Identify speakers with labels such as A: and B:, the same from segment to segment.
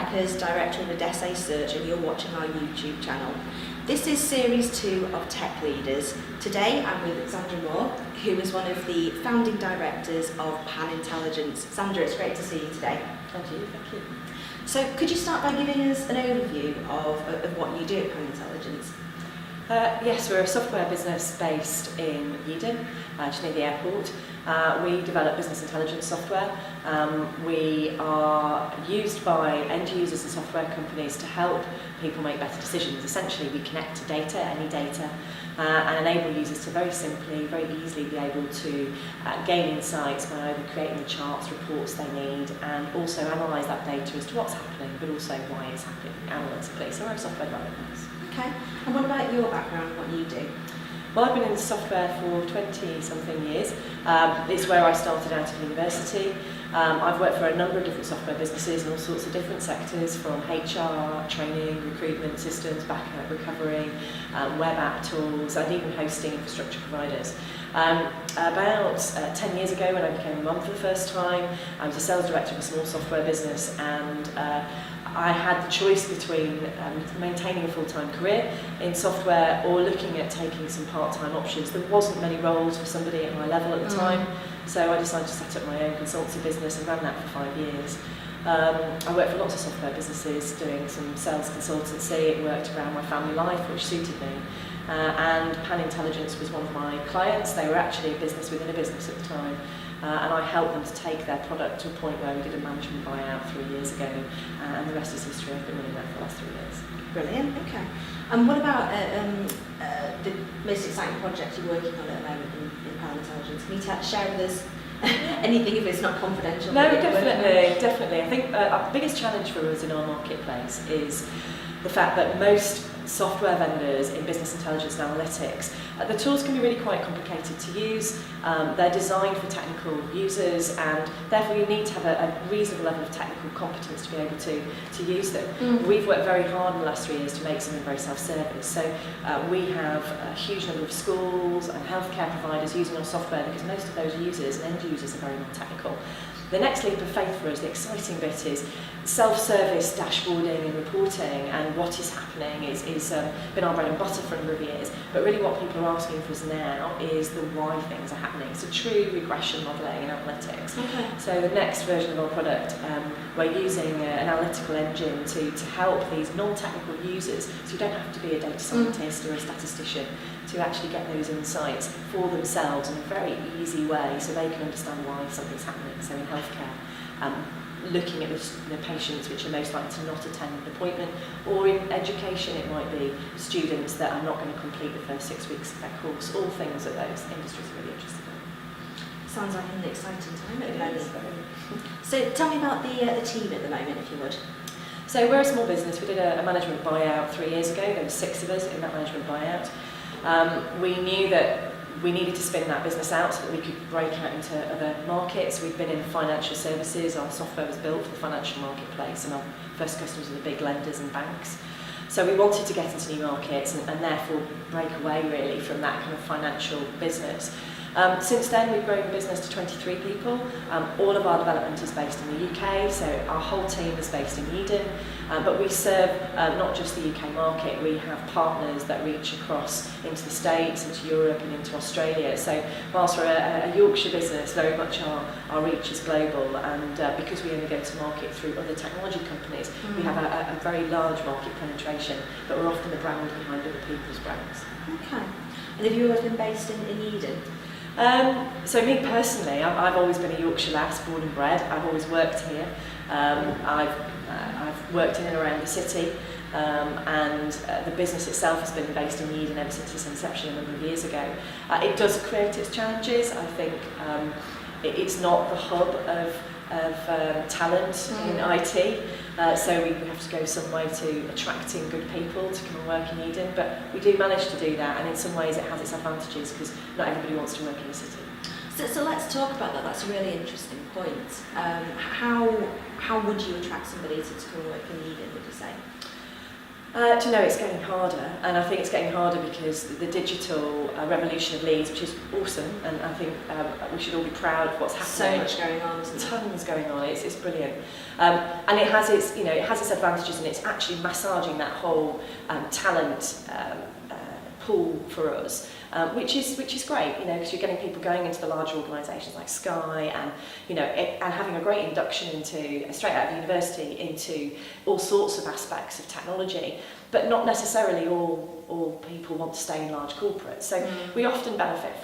A: Becker's Director of Adesse Search, and you're watching our YouTube channel. This is Series 2 of Tech Leaders. Today I'm with Zandra Moore, who is one of the founding directors of Panintelligence. Zandra, it's great to see you today.
B: Thank you.
A: So could you start by giving us an overview of what you do at Panintelligence?
B: Yes, we're a software business based in Eden, just near the airport. We develop business intelligence software. We are used by end users and software companies to help people make better decisions. Essentially, we connect to data, any data, and enable users to very simply, very easily be able to gain insights by either creating the charts, reports they need, and also analyse that data as to what's happening, but also why it's happening analytically. So we're a software developers.
A: Okay, and what about your background, what you do?
B: Well, I've been in software for 20-something years. It's where I started out at university. I've worked for a number of different software businesses in all sorts of different sectors, from HR, training, recruitment systems, backup, recovery, web app tools, and even hosting infrastructure providers. About 10 years ago, when I became a mum for the first time, I was a sales director of a small software business, and I had the choice between maintaining a full-time career in software or looking at taking some part-time options. There wasn't many roles for somebody at my level at the time, so I decided to set up my own consultancy business and ran that for 5 years. I worked for lots of software businesses doing some sales consultancy. It worked around my family life, which suited me. And Panintelligence was one of my clients. They were actually a business within a business at the time. And I helped them to take their product to a point where we did a management buyout 3 years ago, and the rest is history. I've been running that for the last 3 years.
A: Brilliant, okay. And what about the most exciting project you're working on at the moment in Panintelligence? Can you share with us anything if it's not confidential?
B: No, definitely. I think our biggest challenge for us in our marketplace is the fact that most software vendors in business intelligence and analytics, the tools can be really quite complicated to use. They're designed for technical users, and therefore you need to have a reasonable level of technical competence to be able to use them. We've worked very hard in the last 3 years to make something very self-service. So we have a huge number of schools and healthcare providers using our software because most of those users and end users are very non-technical. The next leap of faith for us, the exciting bit, is self-service dashboarding and reporting, and what is happening is been our bread and butter for a number of years. But really what people are asking for us now is the why things are happening. It's a true regression modelling and analytics. Okay. So the next version of our product, we're using an analytical engine to help these non-technical users, so you don't have to be a data scientist or a statistician, to actually get those insights for themselves in a very easy way so they can understand why something's happening. So in healthcare, looking at the patients which are most likely to not attend an appointment, or in education it might be students that are not going to complete the first 6 weeks of their course, all things that those industries are really interested in.
A: Sounds like an exciting time at the moment. So tell me about the team at the moment, if you would.
B: So we're a small business. We did a management buyout 3 years ago. There were 6 of us in that management buyout. We knew that we needed to spin that business out so that we could break out into other markets. We've been in financial services. Our software was built for the financial marketplace, and our first customers were the big lenders and banks. So we wanted to get into new markets and therefore break away really from that kind of financial business. Since then, we've grown the business to 23 people. All of our development is based in the UK, so our whole team is based in Eden. But we serve not just the UK market, we have partners that reach across into the States, into Europe and into Australia. So whilst we're a Yorkshire business, very much our reach is global, and because we only go to market through other technology companies, we have a very large market penetration, but we're often the brand behind other people's brands.
A: Okay. And have you always been based in Eden?
B: So me personally, I've always been a Yorkshire lass, born and bred. I've always worked here. I've worked in and around the city, and the business itself has been based in Eden ever since its inception a number of years ago. It does create its challenges. I think it's not the hub of talent in IT, so we have to go some way to attracting good people to come and work in Eden, but we do manage to do that, and in some ways it has its advantages because not everybody wants to work in the city.
A: So let's talk about that. That's a really interesting point. How would you attract somebody to come and work in Eden, would you say?
B: Do you know, it's getting harder, and I think it's getting harder because the digital revolution of Leeds, which is awesome, and I think we should all be proud of what's happening.
A: So much going on, isn't there?
B: Tons going on. It's brilliant, and it has its advantages, and it's actually massaging that whole talent pool for us. Which is great, because you're getting people going into the larger organisations like Sky, and and having a great induction into straight out of university into all sorts of aspects of technology, but not necessarily all people want to stay in large corporates. So we often benefit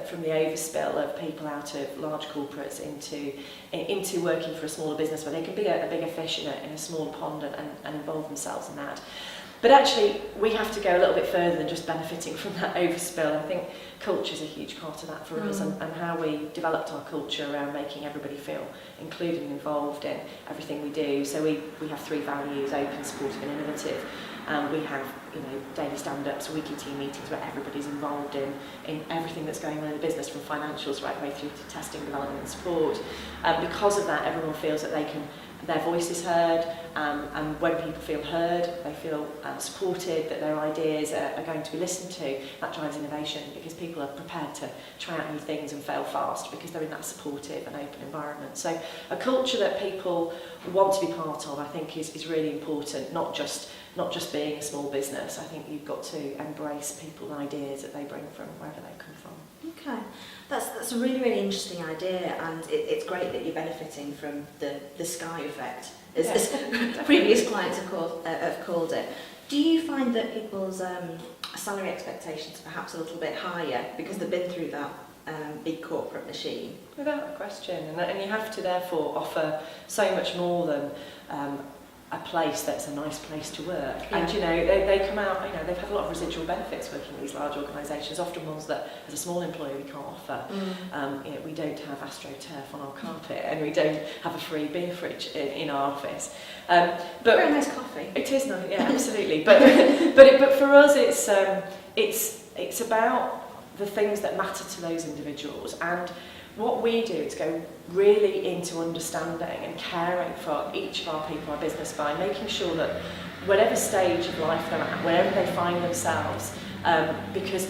B: from the overspill of people out of large corporates into working for a smaller business where they can be a bigger fish in a smaller pond and involve themselves in that. But actually, we have to go a little bit further than just benefiting from that overspill. I think culture is a huge part of that for us, and how we developed our culture around making everybody feel included and involved in everything we do. So we have 3 values: open, supportive and innovative. We have daily stand-ups, weekly team meetings where everybody's involved in everything that's going on in the business, from financials right the way through to testing, development and support. Because of that, everyone feels that their voice is heard, and when people feel heard, they feel supported, that their ideas are going to be listened to. That drives innovation, because people are prepared to try out new things and fail fast because they're in that supportive and open environment. So a culture that people want to be part of, I think, is really important, not just being a small business. I think you've got to embrace people and ideas that they bring from wherever they come from.
A: Okay, that's a really, really interesting idea, and it's great that you're benefiting from the Sky effect, as previous clients have called it. Do you find that people's salary expectations are perhaps a little bit higher because they've been through that big corporate machine?
B: Without a question, and you have to therefore offer so much more than a place that's a nice place to work.
A: Yeah.
B: And they come out, they've had a lot of residual benefits working in these large organisations, often ones that as a small employer we can't offer. We don't have AstroTurf on our carpet, and we don't have a free beer fridge in our office. But
A: very nice coffee.
B: It is nice, yeah, absolutely. But for us, it's about the things that matter to those individuals, and what we do is go really into understanding and caring for each of our people, our business, by making sure that whatever stage of life they're at, wherever they find themselves, because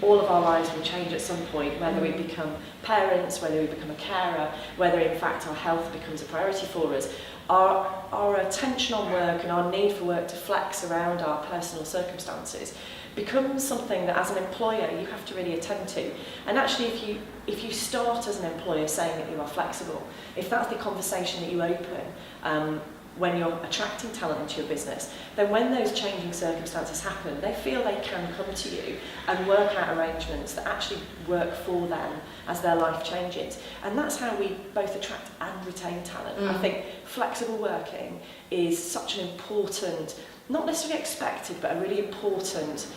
B: all of our lives will change at some point, whether we become parents, whether we become a carer, whether in fact our health becomes a priority for us, our attention on work and our need for work to flex around our personal circumstances becomes something that as an employer you have to really attend to. And actually, if you start as an employer saying that you are flexible, if that's the conversation that you open when you're attracting talent into your business, then when those changing circumstances happen, they feel they can come to you and work out arrangements that actually work for them as their life changes. And that's how we both attract and retain talent. I think flexible working is such an important, not necessarily expected, but a really important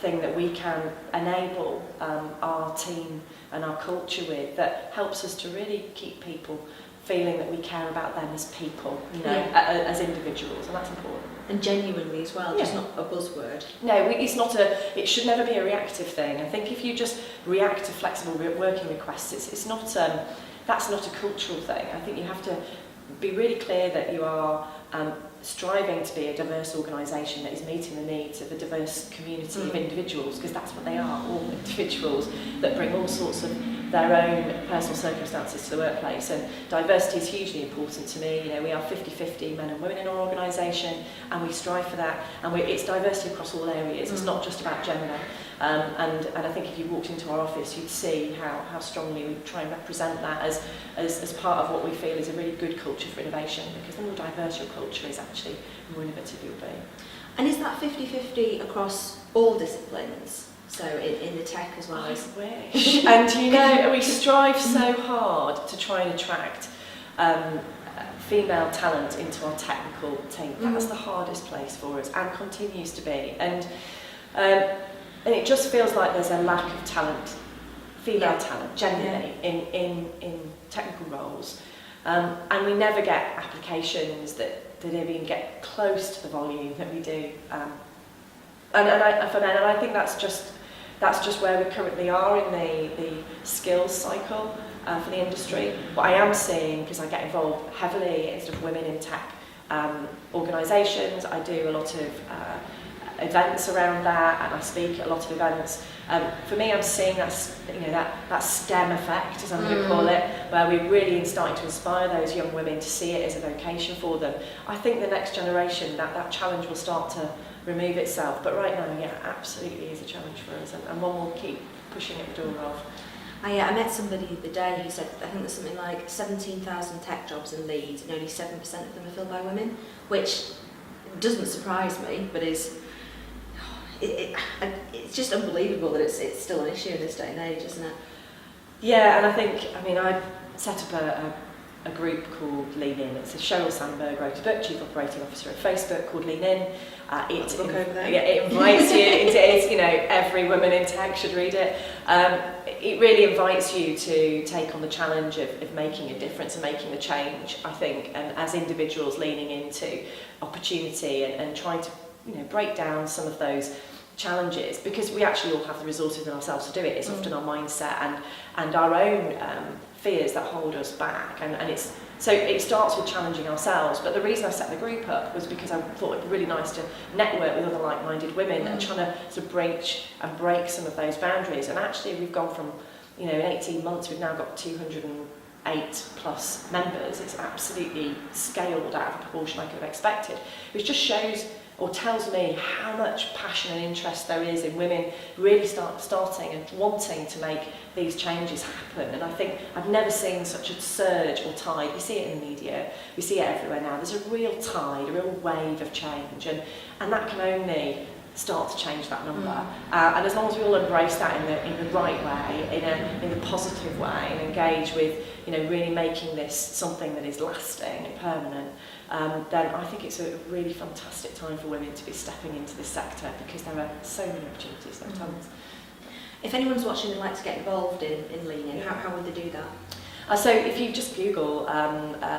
B: thing that we can enable our team and our culture with, that helps us to really keep people feeling that we care about them as people, as individuals, and that's important.
A: And genuinely as well, just not a buzzword.
B: No, it should never be a reactive thing. I think if you just react to flexible working requests, it's not, that's not a cultural thing. I think you have to be really clear that you are striving to be a diverse organisation that is meeting the needs of a diverse community of individuals, because that's what they are, all individuals that bring all sorts of their own personal circumstances to the workplace. And diversity is hugely important to me. We are 50-50 men and women in our organisation, and we strive for that. And it's diversity across all areas. It's not just about gender. And I think if you walked into our office, you'd see how strongly we try and represent that as part of what we feel is a really good culture for innovation, because the more diverse your culture is, actually, the more innovative you'll be.
A: And is that 50-50 across all disciplines? So in the tech as well as...
B: I wish. And we strive so hard to try and attract female talent into our technical team. That's the hardest place for us, and continues to be. And it just feels like there's a lack of talent, female talent, generally, in technical roles. And we never get applications that even get close to the volume that we do. And I think that's just where we currently are in the skills cycle for the industry. What I am seeing, because I get involved heavily in sort of women in tech organisations. I do a lot of events around that, and I speak at a lot of events. For me, I'm seeing that STEM effect, as I'm going to call it, where we're really starting to inspire those young women to see it as a vocation for them. I think the next generation, that challenge will start to remove itself. But right now, yeah, absolutely is a challenge for us, and one we'll keep pushing at the door of.
A: I met somebody the other day who said, I think there's something like 17,000 tech jobs in Leeds, and only 7% of them are filled by women, which doesn't surprise me, but it's just unbelievable that it's still an issue in this day and age, isn't it?
B: Yeah, and I set up a group called Lean In. It's a Cheryl Sandberg wrote a book, Chief Operating Officer of Facebook, called Lean In. It invites you into every woman in tech should read it. It really invites you to take on the challenge of making a difference and making the change, I think, and as individuals leaning into opportunity and trying to break down some of those challenges, because we actually all have the resources in ourselves to do it. It's often our mindset and our own fears that hold us back, and so it starts with challenging ourselves. But the reason I set the group up was because I thought it'd be really nice to network with other like-minded women and trying to sort of break some of those boundaries. And actually we've gone from, in 18 months we've now got 208 plus members. It's absolutely scaled out of the proportion I could have expected, which just shows or tells me how much passion and interest there is in women really starting and wanting to make these changes happen. And I think I've never seen such a surge or tide. We see it in the media, we see it everywhere now. There's a real tide, a real wave of change, and that can only start to change that number. And as long as we all embrace that in the right way, in a positive way, and engage with really making this something that is lasting and permanent, then I think it's a really fantastic time for women to be stepping into this sector, because there are so many opportunities, there are tons.
A: If anyone's watching and like to get involved in Lean In, how would they do that?
B: So if you just Google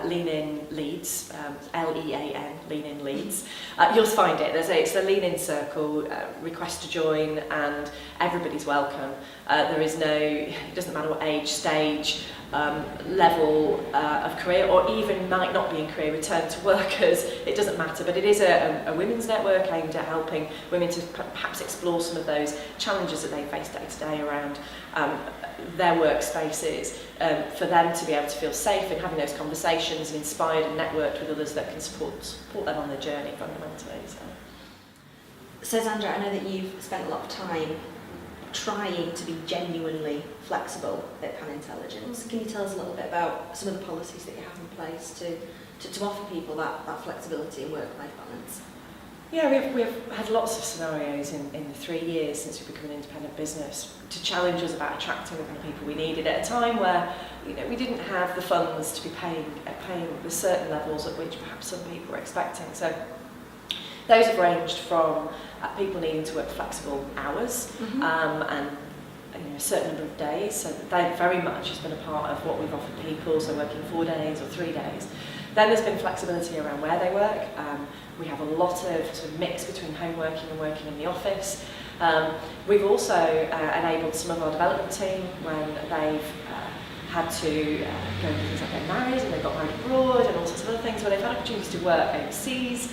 B: Lean In Leeds, Lean, Lean In Leeds, you'll find it. It's the Lean In Circle, request to join, and everybody's welcome. It doesn't matter what age, stage, level of career, or even might not be in career, return to workers, it doesn't matter. But it is a women's network aimed at helping women to perhaps explore some of those challenges that they face day to day around their workspaces, for them to be able to feel safe in having those conversations, and inspired and networked with others that can support them on their journey fundamentally.
A: So Zandra, I know that you've spent a lot of time trying to be genuinely flexible at Panintelligence. Can you tell us a little bit about some of the policies that you have in place to offer people that flexibility and work-life balance?
B: Yeah, we've had lots of scenarios in the 3 years since we've become an independent business to challenge us about attracting the kind of people we needed at a time where we didn't have the funds to be paying the certain levels at which perhaps some people were expecting. So those have ranged from people needing to work flexible hours and a certain number of days. So that very much has been a part of what we've offered people, so working 4 days or 3 days. Then there's been flexibility around where they work. We have a lot of sort of mix between home working and working in the office. We've also enabled some of our development team when they've had to go and things like get married, and they've got married abroad and all sorts of other things, where they've had opportunities to work overseas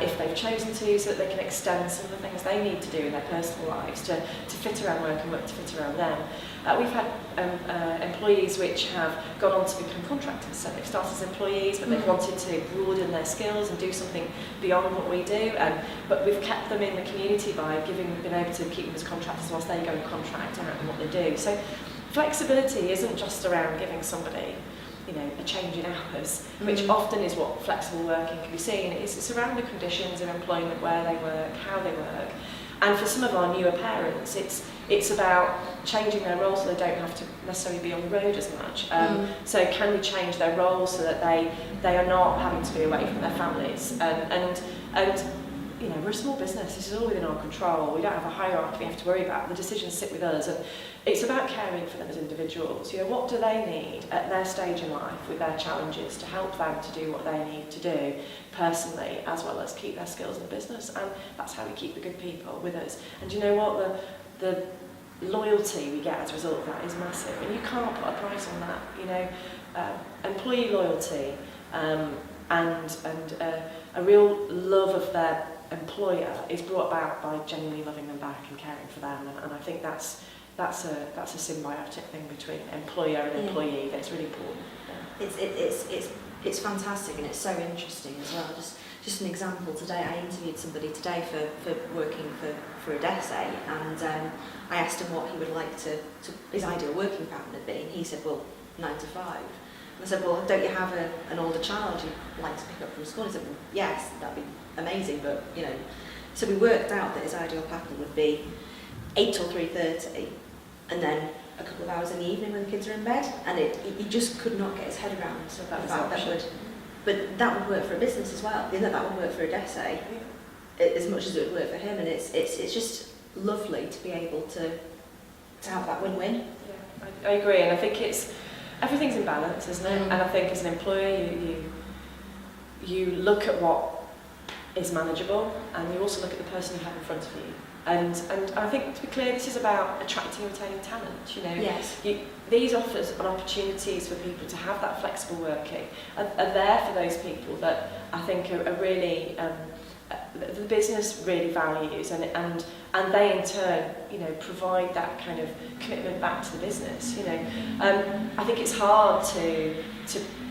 B: if they've chosen to, so that they can extend some of the things they need to do in their personal lives to fit around work and work to fit around them. We've had employees which have gone on to become contractors, so they've started as employees, but they've wanted to broaden their skills and do something beyond what we do, but we've kept them in the community by been able to keep them as contractors whilst they go and contract out in what they do. So flexibility isn't just around giving somebody a change in hours, which often is what flexible working can be seen. It's around the conditions of employment, where they work, how they work. And for some of our newer parents, it's about changing their roles so they don't have to necessarily be on the road as much. So can we change their roles so that they are not having to be away from their families? And we're a small business, this is all within our control. We don't have a hierarchy we have to worry about. The decisions sit with us, and it's about caring for them as individuals. What do they need at their stage in life with their challenges to help them to do what they need to do personally, as well as keep their skills in the business. And that's how we keep the good people with us. And you know what? The loyalty we get as a result of that is massive, and you can't put a price on that. Employee loyalty and a real love of their employer is brought about by genuinely loving them back and caring for them, and I think that's a symbiotic thing between employer and employee that's really important. Yeah.
A: It's fantastic, and it's so interesting as well. Just an example, today I interviewed somebody today for working for Adesse, and I asked him what he would like to his ideal working pattern would be, and he said, well, 9 to 5. And I said, well, don't you have an older child you'd like to pick up from school? He said, well, yes, that'd be amazing, but so we worked out that his ideal pattern would be 8 till 3:30, and then a couple of hours in the evening when the kids are in bed, and he just could not get his head around the fact but that would work for a business as well. That would work for Adesse as much as it would work for him, and it's just lovely to be able to have that win-win.
B: Yeah, I agree, and I think everything's in balance, isn't it? And I think as an employer, you look at what is manageable, and you also look at the person you have in front of you. And I think, to be clear, this is about attracting and retaining talent.
A: Yes.
B: These offers and opportunities for people to have that flexible working are there for those people that I think are really the business really values, and they in turn provide that kind of commitment back to the business. I think it's hard to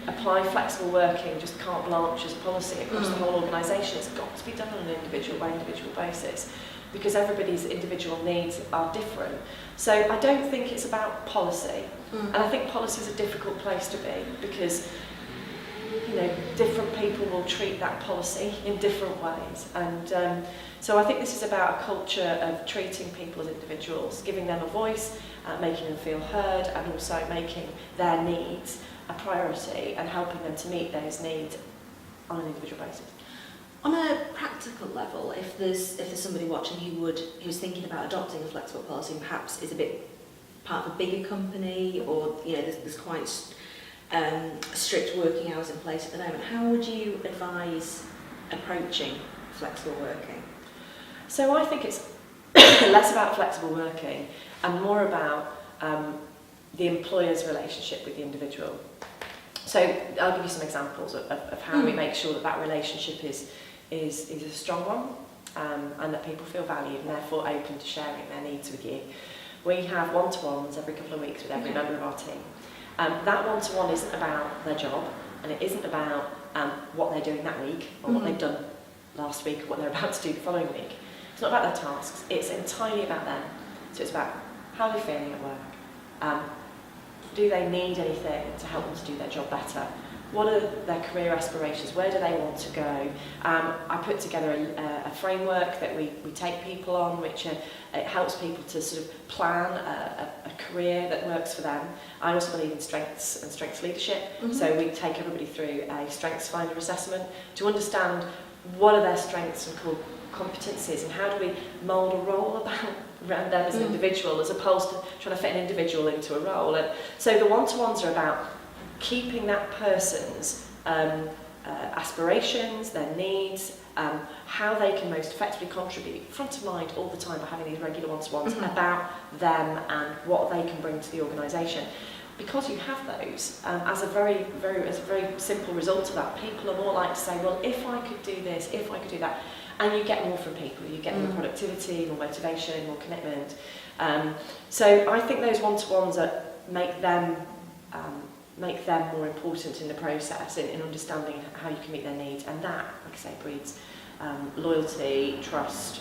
B: apply flexible working just carte blanche as a policy across the whole organisation. It's got to be done on an individual by individual basis, because everybody's individual needs are different. So I don't think it's about policy, and I think policy is a difficult place to be, because different people will treat that policy in different ways, and so I think this is about a culture of treating people as individuals, giving them a voice, making them feel heard, and also making their needs a priority and helping them to meet those needs on an individual basis.
A: On a practical level, if there's somebody watching who's thinking about adopting a flexible policy and perhaps is a bit part of a bigger company, or there's quite strict working hours in place at the moment, how would you advise approaching flexible working?
B: So I think it's less about flexible working and more about the employer's relationship with the individual. So I'll give you some examples of how we make sure that relationship is a strong one, and that people feel valued and therefore open to sharing their needs with you. We have one-to-ones every couple of weeks with every member of our team. That one-to-one isn't about their job, and it isn't about what they're doing that week, or what they've done last week, or what they're about to do the following week. It's not about their tasks, it's entirely about them. So it's about how they're feeling at work. Do they need anything to help them to do their job better? What are their career aspirations? Where do they want to go? I put together a framework that we take people on, which it helps people to sort of plan a career that works for them. I also believe in strengths and strengths leadership, so we take everybody through a strengths finder assessment to understand what are their strengths and core competencies, and how do we mould a role around them as an individual, as opposed to trying to fit an individual into a role. And so the one-to-ones are about keeping that person's aspirations, their needs, how they can most effectively contribute front of mind all the time by having these regular one-to-ones about them and what they can bring to the organisation. Because you have those, as a very simple result of that, people are more likely to say, well, if I could do this, if I could do that, and you get more from people. You get more productivity, more motivation, more commitment. So I think those one-to-ones make them more important in the process, in understanding how you can meet their needs, and that, like I say, breeds loyalty, trust,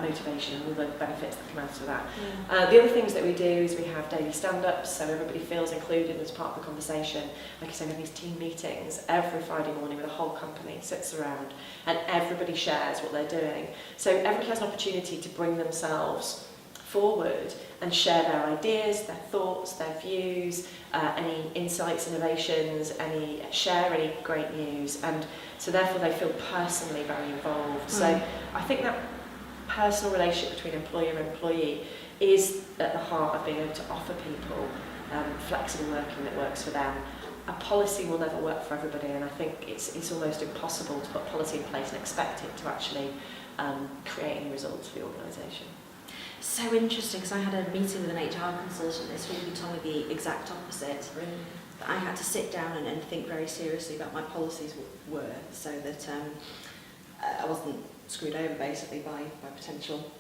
B: motivation, and all the benefits that come out of that. The other things that we do is we have daily stand-ups, so everybody feels included as part of the conversation. Like I say, we have these team meetings every Friday morning where the whole company sits around and everybody shares what they're doing. So everybody has an opportunity to bring themselves forward and share their ideas, their thoughts, their views, any insights, innovations, share any great news, and so therefore they feel personally very involved. So I think that personal relationship between employer and employee is at the heart of being able to offer people flexible working that works for them. A policy will never work for everybody, and I think it's almost impossible to put policy in place and expect it to actually create any results for the organisation.
A: So interesting, because I had a meeting with an HR consultant this week who told me the exact opposite.
B: Really?
A: that I had to sit down and think very seriously about my policies were, so that I wasn't screwed over basically by potential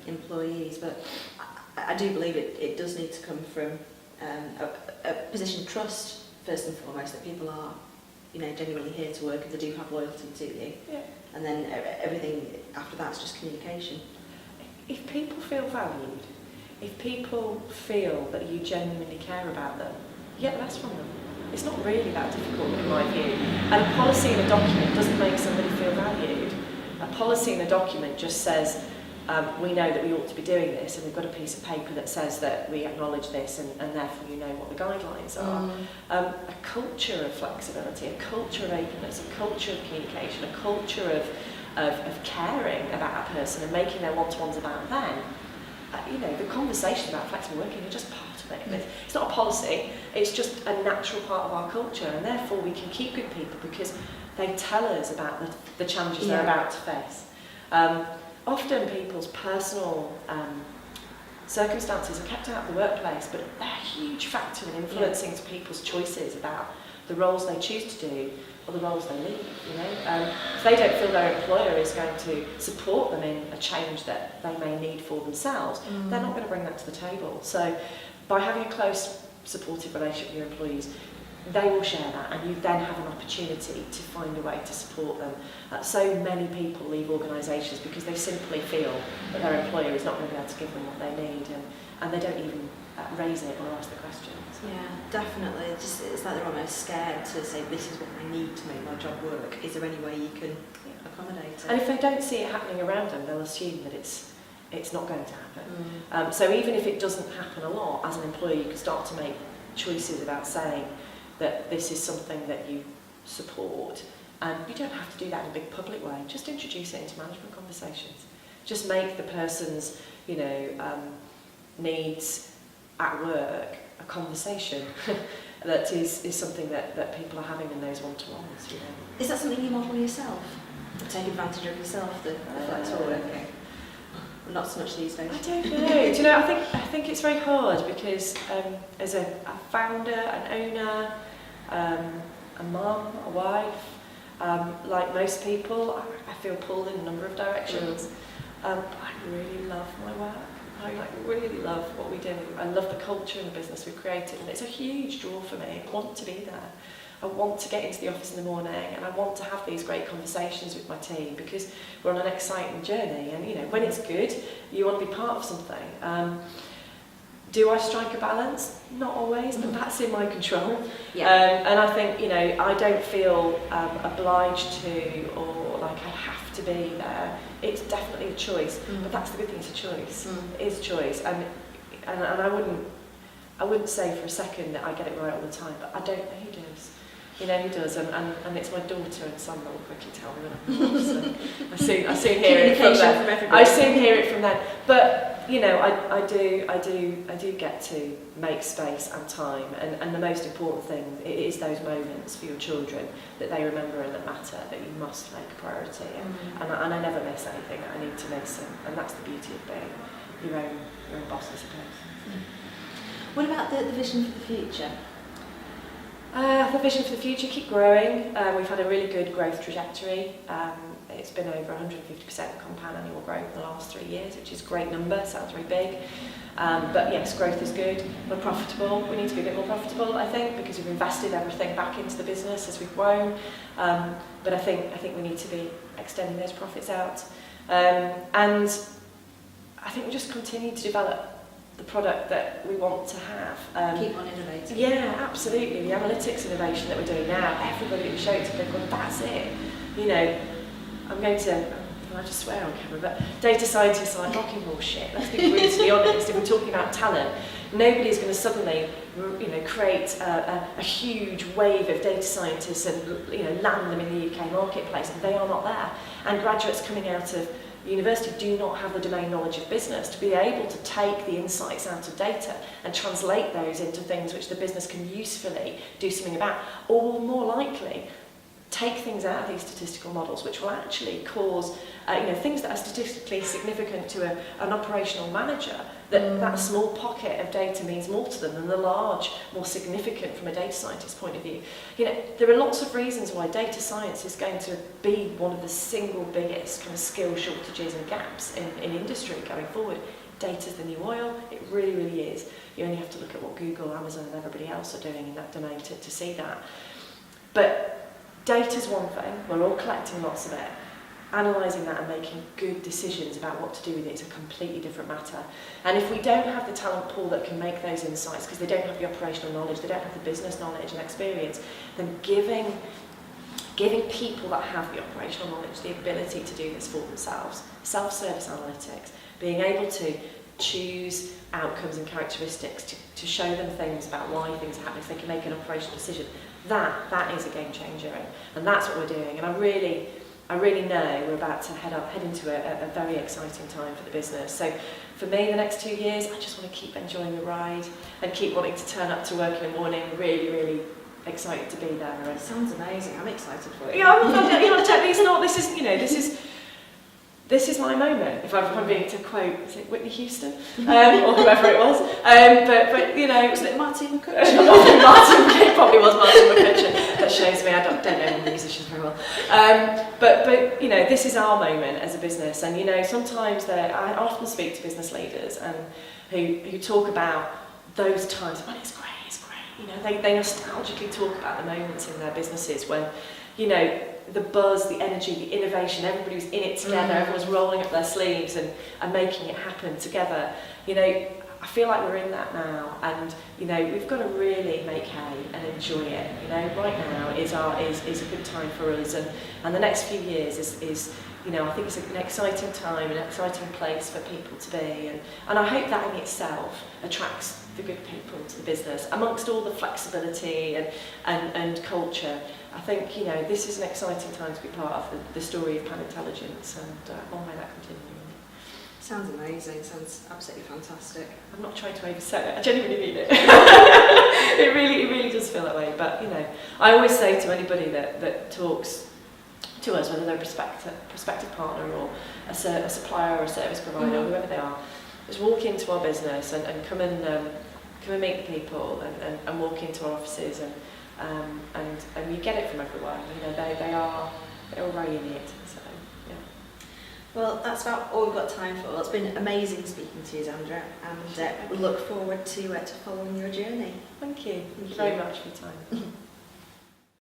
A: employees. But I do believe it does need to come from a position of trust first and foremost, that people are, you know, genuinely here to work and they do have loyalty to you.
B: Yeah.
A: And then everything after that's just communication.
B: If people feel valued, if people feel that you genuinely care about them, you get less from them. It's not really that difficult in my view. And a policy in a document doesn't make somebody feel valued. A policy in a document just says, we know that we ought to be doing this, and we've got a piece of paper that says that we acknowledge this, and therefore you know what the guidelines are. A culture of flexibility, a culture of openness, a culture of communication, a culture of caring about a person and making their one-to-ones about them. You know, the conversation about flexible working is just part of it. It's not a policy, it's just a natural part of our culture, and therefore we can keep good people because they tell us about the challenges they're about to face. Often people's personal circumstances are kept out of the workplace, but they're a huge factor in influencing people's choices about the roles they choose to do or the roles they leave. You know, if they don't feel their employer is going to support them in a change that they may need for themselves, they're not going to bring that to the table. So, by having a close, supportive relationship with your employees, they will share that, and you then have an opportunity to find a way to support them. So many people leave organisations because they simply feel that their employer is not going to be able to give them what they need, and they don't even raise it or ask the questions.
A: Yeah, definitely. It's like they're almost scared to say, this is what I need to make my job work. Is there any way you can accommodate it?
B: And if they don't see it happening around them, they'll assume that it's not going to happen. So even if it doesn't happen a lot, as an employer you can start to make choices about saying that this is something that you support, and you don't have to do that in a big public way. Just introduce it into management conversations. Just make the person's, you know, needs at work a conversation that is something that people are having in those one-to-ones. You know.
A: Is that something you model yourself? Take advantage of yourself, the flexible working? Not so much these days.
B: I don't know. Do you know? I think it's very hard because as a founder, an owner, a mum, a wife, like most people, I feel pulled in a number of directions. I really love my work. I really love what we do. I love the culture and the business we've created, and it's a huge draw for me. I want to be there. I want to get into the office in the morning, and I want to have these great conversations with my team because we're on an exciting journey, and you know, when it's good, you want to be part of something. Do I strike a balance? Not always, but that's in my control.
A: Yeah.
B: And I think, you know, I don't feel obliged to or like I have to be there. It's definitely a choice, but that's the good thing, it's a choice. It is a choice, and I wouldn't say for a second that I get it right all the time, but I don't know who does. You know who does, and it's my daughter and son that will quickly tell me when I'm off. So I soon hear it from them. I soon hear it from them. But you know, I do get to make space and time, and the most important thing is those moments for your children that they remember and that matter, that you must make a priority. And I never miss anything that I need to miss, and that's the beauty of being your own boss, I suppose.
A: What about the vision for the future?
B: The vision for the future, keep growing. We've had a really good growth trajectory. It's been over 150% compound annual growth in the last 3 years, which is a great number, sounds very big. But yes, growth is good. We're profitable. We need to be a bit more profitable, I think, because we've invested everything back into the business as we've grown. But I think we need to be extending those profits out. And I think we just continue to develop the product that we want to have.
A: Keep on innovating.
B: Yeah, absolutely. The analytics innovation that we're doing now, everybody that we show it to, they've gone, that's it. You know, I just swear on camera, but data scientists are like rocking horse shit. Let's be brutally honest. If we're talking about talent, nobody's going to suddenly, you know, create a huge wave of data scientists and, you know, land them in the UK marketplace, and they are not there. And graduates coming out of university do not have the domain knowledge of business to be able to take the insights out of data and translate those into things which the business can usefully do something about, or more likely take things out of these statistical models which will actually cause you know, things that are statistically significant to an operational manager that small pocket of data means more to them than the large, more significant from a data scientist point of view. You know, there are lots of reasons why data science is going to be one of the single biggest kind of skill shortages and gaps in industry going forward. Data's the new oil, it really, really is. You only have to look at what Google, Amazon and everybody else are doing in that domain to see that. But data's one thing, we're all collecting lots of it. Analysing that and making good decisions about what to do with it is a completely different matter. And if we don't have the talent pool that can make those insights, because they don't have the operational knowledge, they don't have the business knowledge and experience, then giving people that have the operational knowledge the ability to do this for themselves, self-service analytics, being able to choose outcomes and characteristics to show them things about why things are happening so they can make an operational decision, that is a game changer. And that's what we're doing. And I really know we're about to head into a very exciting time for the business. So for me, the next 2 years, I just want to keep enjoying the ride and keep wanting to turn up to work in the morning, really, really excited to be there.
A: It sounds amazing. I'm excited for it.
B: Yeah, it's not. This is my moment. If I'm being to quote, is it Whitney Houston or whoever it was? But you know,
A: was it Martin McCutcheon?
B: It probably was Martin McCutcheon. That shows me I don't know musicians very well. But you know, this is our moment as a business, and you know, sometimes I often speak to business leaders and who talk about those times when it's great. You know, they nostalgically talk about the moments in their businesses when, you know, the buzz, the energy, the innovation, everybody was in it together, everyone's rolling up their sleeves and making it happen together. You know, I feel like we're in that now, and you know, we've got to really make hay and enjoy it. You know, right now is a good time for us, and the next few years is you know, I think it's an exciting time, an exciting place for people to be, and I hope that in itself attracts the good people to the business, amongst all the flexibility and culture. I think, you know, this is an exciting time to be part of the story of Panintelligence, and long may that continue.
A: Sounds amazing, sounds absolutely fantastic.
B: I'm not trying to oversell it, I genuinely mean it. It really does feel that way, but you know, I always say to anybody that talks to us, whether they're a prospective partner or a supplier or a service provider, or whoever they are, just walk into our business and come and meet the people and walk into our offices and you get it from everywhere. You know, they're all very in it. So yeah.
A: Well, that's about all we've got time for. It's been amazing speaking to you, Zandra, and we look forward to following your journey.
B: Thank you very much for your time.